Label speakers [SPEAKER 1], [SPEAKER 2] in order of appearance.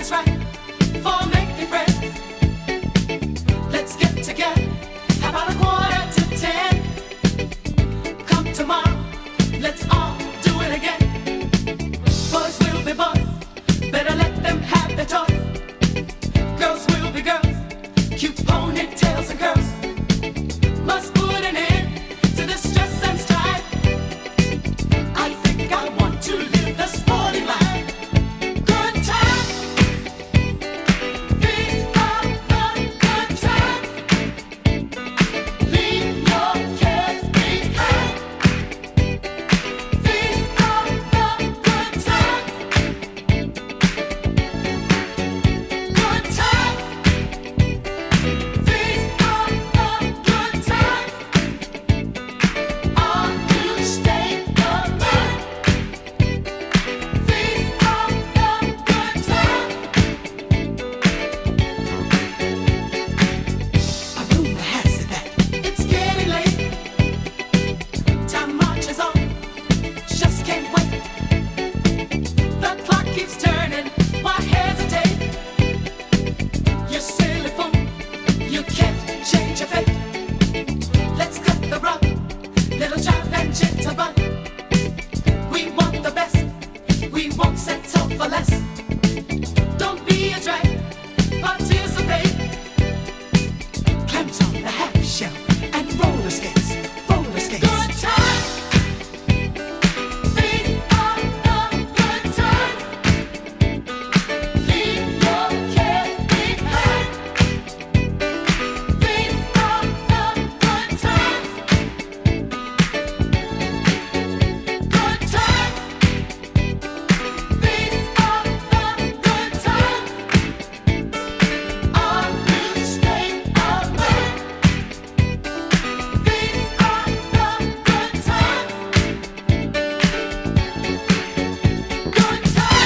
[SPEAKER 1] is right for making friends. Let's get together. How about a 9:45? Come tomorrow, let's all do it again. Boys will be boys, better let them have their toys. Girls will be girls, cute ponytails and curls. Must put an end to the stress and strife. I think I want to live the sporty life. Good times, these are the good times. Leave your cares behind. These are the good times. Good times. These are the good times. Are you staying alive? These are the good times. A rumor has it that it's getting late. Time marches on, just can't wait. The clock keeps turning, why hesitate? You silly fool, you can't change your fate. Let's cut the rug, little jive and jitterbug. We want the best, we won't settle for less. Don't be a drag, participate. Clams on the half shell and roller skates, roller skates. Good times, these are the good times. Leave your cares behind. These are the good times. Good times. These are the good times. Are you staying alive? These are the good times. Good times.